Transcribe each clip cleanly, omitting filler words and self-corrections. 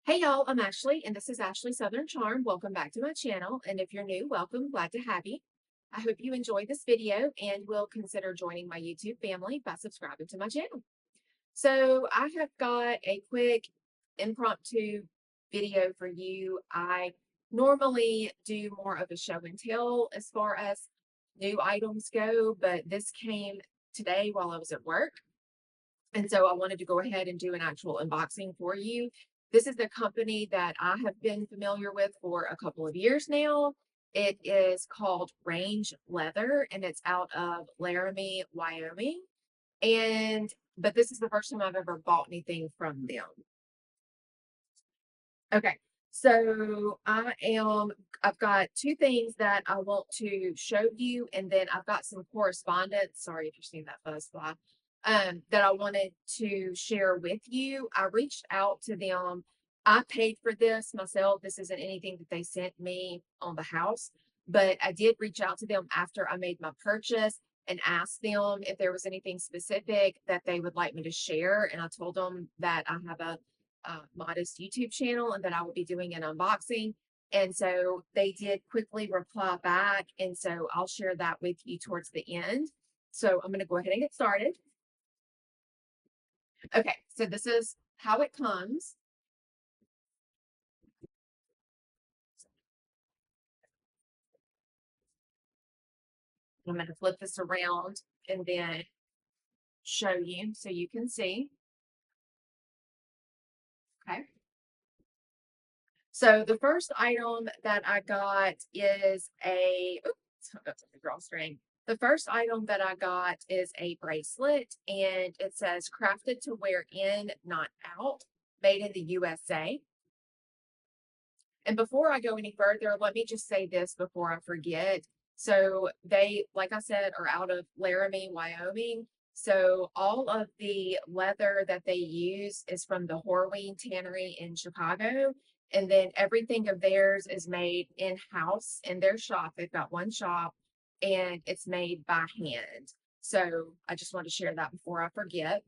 Hey y'all, I'm Ashley, and this is Ashley Southern Charm. Welcome back to my channel. And if you're new, welcome. Glad to have you. I hope you enjoyed this video and will consider joining my YouTube family by subscribing to my channel. So I have got a quick impromptu video for you. I normally do more of a show and tell as far as new items go, but this came today while I was at work. And so I wanted to go ahead and do an actual unboxing for you. This is the company that I have been familiar with for a couple of years now. It is called Range Leather and it's out of Laramie, Wyoming. But this is the first time I've ever bought anything from them. Okay, so I've got two things that I want to show you, and then I've got some correspondence. Sorry if you're seeing that buzz fly, that I wanted to share with you. I reached out to them. I paid for this myself. This isn't anything that they sent me on the house, but I did reach out to them after I made my purchase and asked them if there was anything specific that they would like me to share. And I told them that I have a modest YouTube channel and that I will be doing an unboxing. And so they did quickly reply back. And so I'll share that with you towards the end. So I'm going to go ahead and get started. Okay, so this is how it comes. I'm going to flip this around and then show you so you can see. Okay. So the first item that I got is that's a drawstring. The first item that I got is a bracelet, and it says crafted to wear in, not out, made in the USA. And before I go any further, let me just say this before I forget. So they, like I said, are out of Laramie, Wyoming. So all of the leather that they use is from the Horween Tannery in Chicago. And then everything of theirs is made in-house in their shop. They've got one shop and it's made by hand. So I just want to share that before I forget.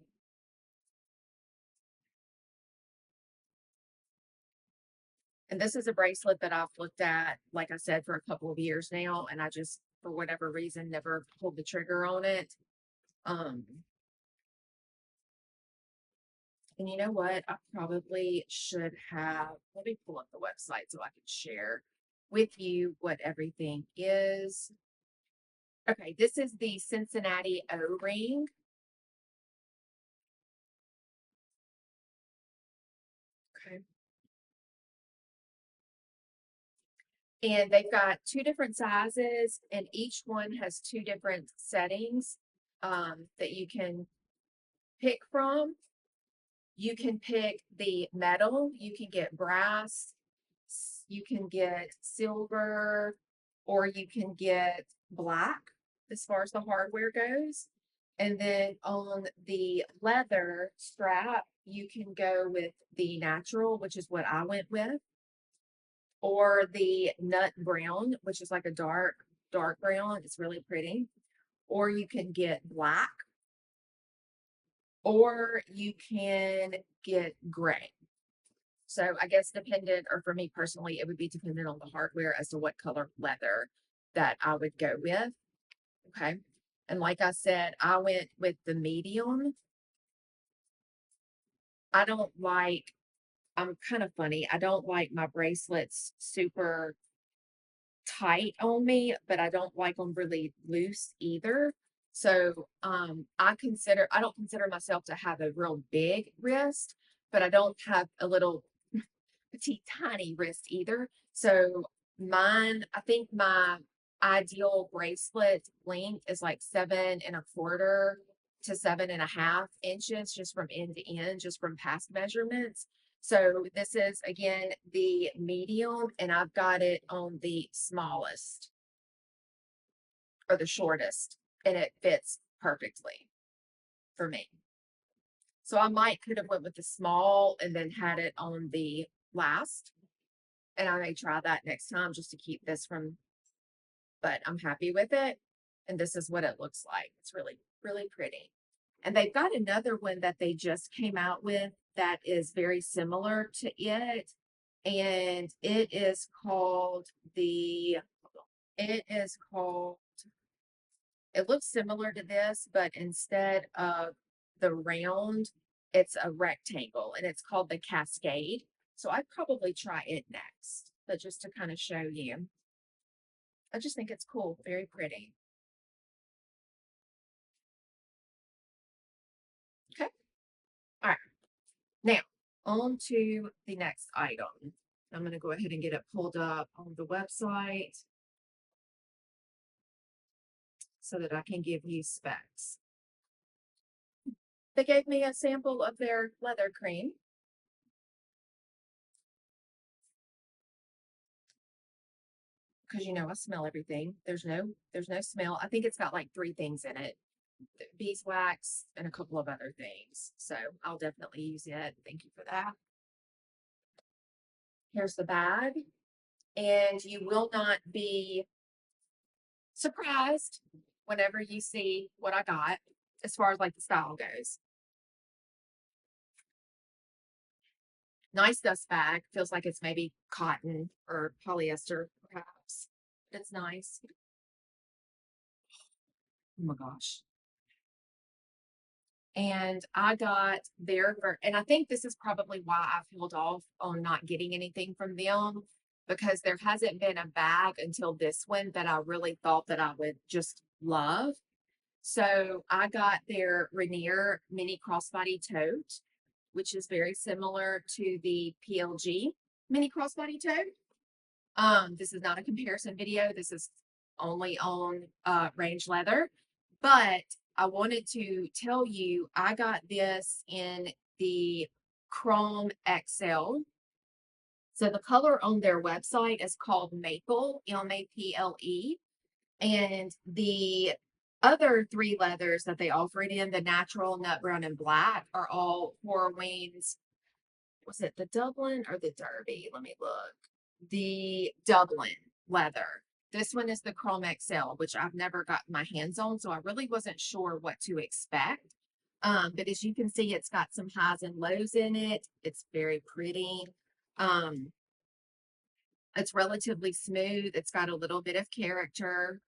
And this is a bracelet that I've looked at, like I said, for a couple of years now, and I just, for whatever reason, never pulled the trigger on it. Um, and you know what? I probably should have, let me pull up the website so I can share with you what everything is. Okay, this is the Cincinnati O-ring. Okay. And they've got two different sizes, and each one has two different settings that you can pick from. You can pick the metal, you can get brass, you can get silver, or you can get black as far as the hardware goes. And then on the leather strap, you can go with the natural, which is what I went with, or the nut brown, which is like a dark brown. It's really pretty. Or you can get black, or you can get gray. So I guess dependent, or for me personally, it would be dependent on the hardware as to what color leather that I would go with. Okay. And like I said, I went with the medium. I don't like, I'm kind of funny. I don't like my bracelets super tight on me, but I don't like them really loose either. So I don't consider myself to have a real big wrist, but I don't have a little petite tiny wrist either. So I think my ideal bracelet length is like 7.25 to 7.5 inches, just from end to end, just from past measurements. So this is again the medium, and I've got it on the smallest or the shortest, and it fits perfectly for me. So I might could have went with the small and then had it on the last, and I may try that next time just to keep this from, but I'm happy with it. And this is what it looks like. It's really, really pretty. And they've got another one that they just came out with that is very similar to it. And it is called, it looks similar to this, but instead of the round, it's a rectangle and it's called the Cascade. So I'd probably try it next, but just to kind of show you. I just think it's cool, very pretty. Okay. All right. Now, on to the next item. I'm going to go ahead and get it pulled up on the website so that I can give you specs. They gave me a sample of their leather cream. Because I smell everything. There's no smell. I think it's got like 3 things in it. Beeswax and a couple of other things. So I'll definitely use it. Thank you for that. Here's the bag. And you will not be surprised whenever you see what I got as far as like the style goes. Nice dust bag. Feels like it's maybe cotton or polyester, perhaps. It's nice. Oh my gosh. And I got and I think this is probably why I've held off on not getting anything from them, because there hasn't been a bag until this one that I really thought that I would just love. So I got their Reneer mini crossbody tote, which is very similar to the PLG mini crossbody tote. This is not a comparison video. This is only on Range Leather, but I wanted to tell you I got this in the Chrome XL. So the color on their website is called Maple, MAPLE, and the other 3 leathers that they offer it in, the natural, nut brown, and black, are all Horween's. Was it the Dublin or the Derby? Let me look. The Dublin leather. This one is the Chrome XL, which I've never gotten my hands on, so I really wasn't sure what to expect. But as you can see, it's got some highs and lows in it. It's very pretty. It's relatively smooth. It's got a little bit of character.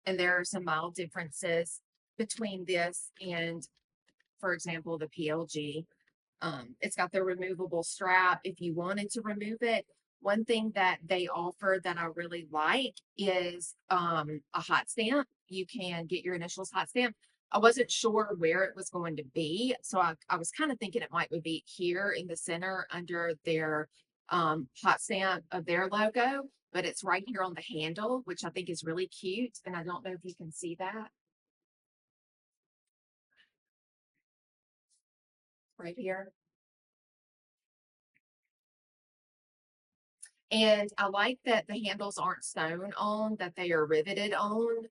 And there are some mild differences between this and, for example, the PLG. It's got the removable strap if you wanted to remove it. One thing that they offer that I really like is a hot stamp. You can get your initials hot stamp. I wasn't sure where it was going to be, so I was kind of thinking it might be here in the center under their hot stamp of their logo, but it's right here on the handle, which I think is really cute. And I don't know if you can see that right here. And I like that the handles aren't sewn on, that they are riveted on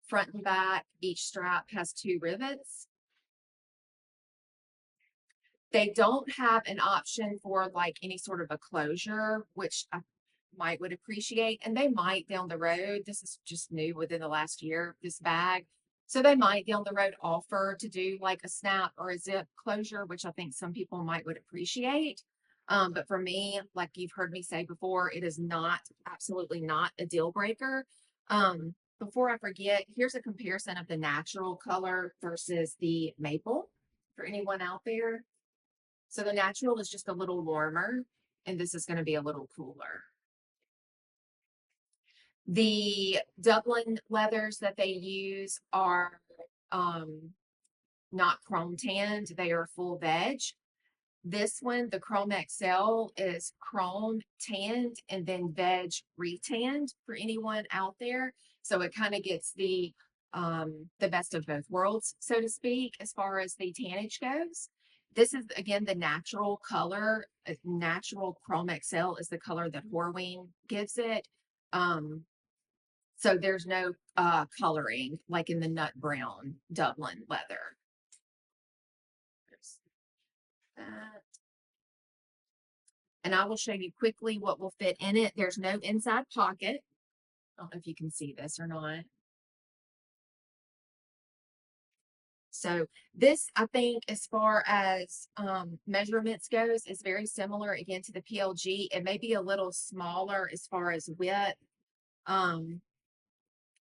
front and back. Each strap has 2 rivets. They don't have an option for like any sort of a closure, which I would appreciate. And they might down the road. This is just new within the last year, this bag. So they might down the road offer to do like a snap or a zip closure, which I think some people would appreciate. But for me, like you've heard me say before, it is absolutely not a deal breaker. Before I forget, here's a comparison of the natural color versus the maple for anyone out there. So the natural is just a little warmer, and this is going to be a little cooler. The Dublin leathers that they use are not chrome tanned, they are full veg. This one, the Chrome XL, is chrome tanned and then veg retanned for anyone out there. So it kind of gets the best of both worlds, so to speak, as far as the tannage goes. This is again the natural color. Natural Chrome XL is the color that Horween gives it. So there's no coloring like in the nut brown Dublin leather. There's that. And I will show you quickly what will fit in it. There's no inside pocket. I don't know if you can see this or not. So this, I think, as far as measurements goes, is very similar again to the PLG. It may be a little smaller as far as width. Um,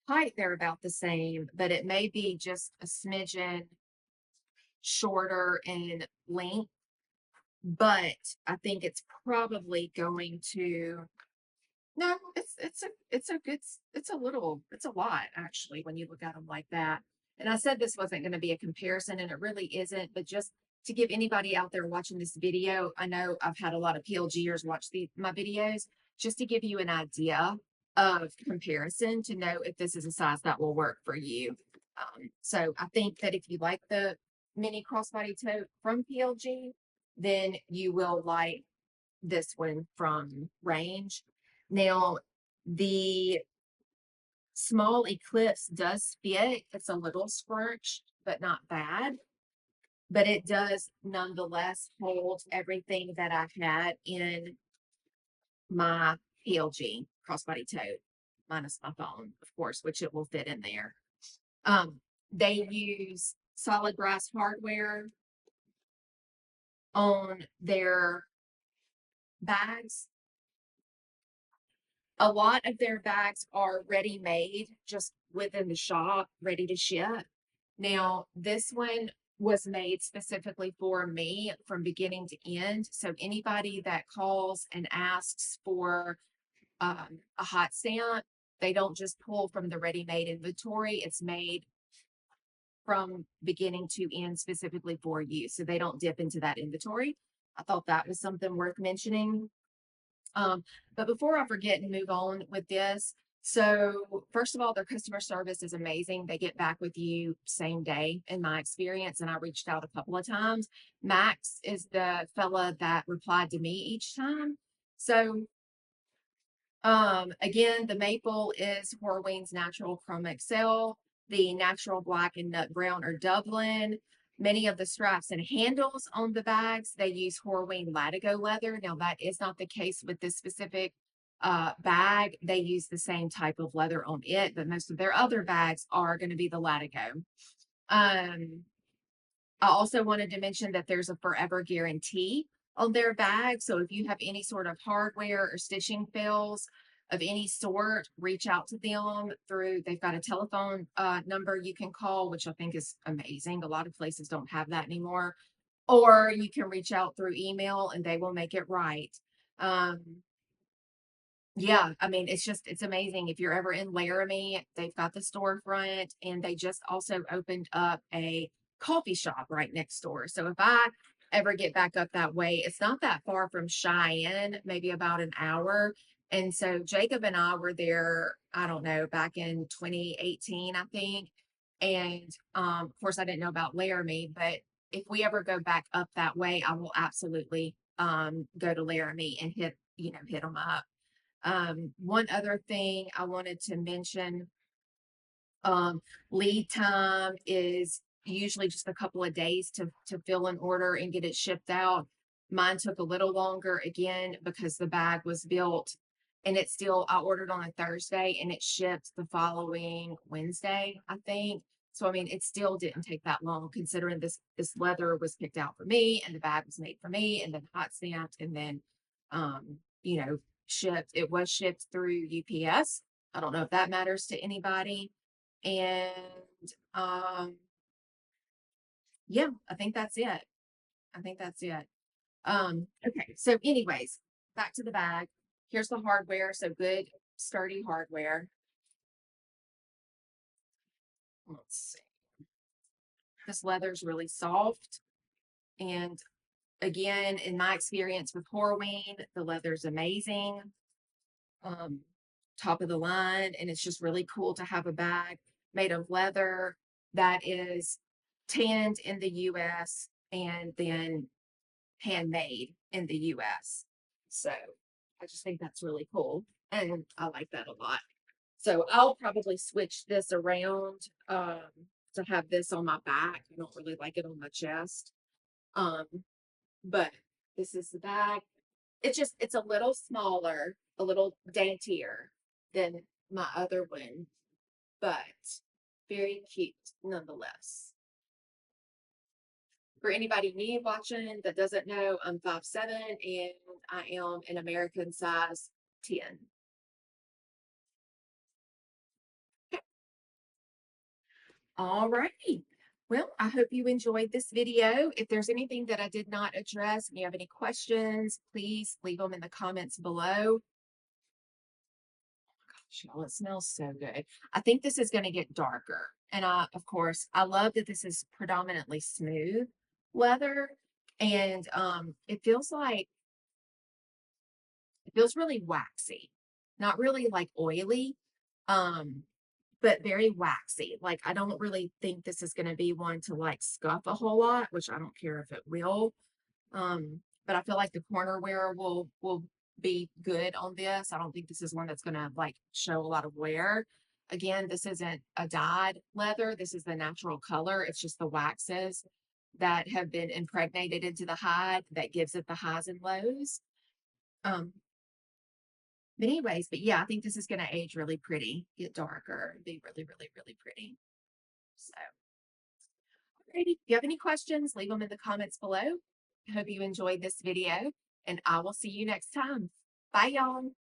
Height, they're about the same, but it may be just a smidgen shorter in length. But I think it's probably going to no, it's a lot actually when you look at them like that. And I said this wasn't going to be a comparison, and it really isn't. But just to give anybody out there watching this video, I know I've had a lot of PLGers watch my videos, just to give you an idea of comparison to know if this is a size that will work for you. So I think that if you like the mini crossbody tote from PLG, then you will like this one from Range. Now, the small Eclipse does fit. It's a little scrunched, but not bad. But it does nonetheless hold everything that I had in my PLG crossbody tote, minus my phone, of course, which it will fit in there. They use solid brass hardware on their bags. A lot of their bags are ready made, just within the shop, ready to ship. Now, this one was made specifically for me from beginning to end. So anybody that calls and asks for a hot stamp, they don't just pull from the ready-made inventory. It's made from beginning to end specifically for you. So they don't dip into that inventory. I thought that was something worth mentioning. But before I forget and move on with this, so first of all, their customer service is amazing. They get back with you same day in my experience, and I reached out a couple of times. Max is the fella that replied to me each time. So again, the maple is Horween's natural chrome excel. The natural black and nut brown are Dublin. Many of the straps and handles on the bags, they use Horween Latigo leather. Now, that is not the case with this specific bag. They use the same type of leather on it, but most of their other bags are going to be the Latigo. I also wanted to mention that there's a forever guarantee on their bag. So if you have any sort of hardware or stitching fails of any sort, reach out to them through, they've got a telephone number you can call, which I think is amazing. A lot of places don't have that anymore. Or you can reach out through email and they will make it right. Yeah, I mean, it's amazing. If you're ever in Laramie, they've got the storefront, and they just also opened up a coffee shop right next door. So if I ever get back up that way, it's not that far from Cheyenne, maybe about an hour. And so Jacob and I were there, I don't know, back in 2018, I think. And of course, I didn't know about Laramie, but if we ever go back up that way, I will absolutely go to Laramie and hit them up. One other thing I wanted to mention, lead time is usually just a couple of days to fill an order and get it shipped out. Mine took a little longer again because the bag was built, and I ordered on a Thursday and it shipped the following Wednesday, I think. So I mean, it still didn't take that long considering this leather was picked out for me and the bag was made for me and then hot stamped and then you know, shipped. It was shipped through UPS. I don't know if that matters to anybody. And yeah, I think that's it. I think that's it. Okay, so anyways, back to the bag. Here's the hardware. So good, sturdy hardware. Let's see. This leather's really soft. And again, in my experience with Horween, the leather's amazing. Top of the line, and it's just really cool to have a bag made of leather that is tanned in the US and then handmade in the US. So I just think that's really cool, and I like that a lot. So I'll probably switch this around to have this on my back. I don't really like it on my chest. Um, but this is the bag. It's a little smaller, a little daintier than my other one, but very cute nonetheless. For anybody new watching that doesn't know, I'm 5'7" and I am an American size 10. All righty. Well, I hope you enjoyed this video. If there's anything that I did not address and you have any questions, please leave them in the comments below. Gosh, y'all, it smells so good. I think this is going to get darker. And of course, I love that this is predominantly smooth leather. And it feels really waxy, not really like oily. Um, but very waxy. Like, I don't really think this is going to be one to like scuff a whole lot, which I don't care if it will. But I feel like the corner wear will be good on this. I don't think this is one that's going to like show a lot of wear. Again, this isn't a dyed leather. This is the natural color. It's just the waxes that have been impregnated into the hide that gives it the highs and lows. Um, but anyways, but yeah, I think this is going to age really pretty, get darker, be really, really, really pretty. So, alrighty. If you have any questions, leave them in the comments below. I hope you enjoyed this video, and I will see you next time. Bye, y'all.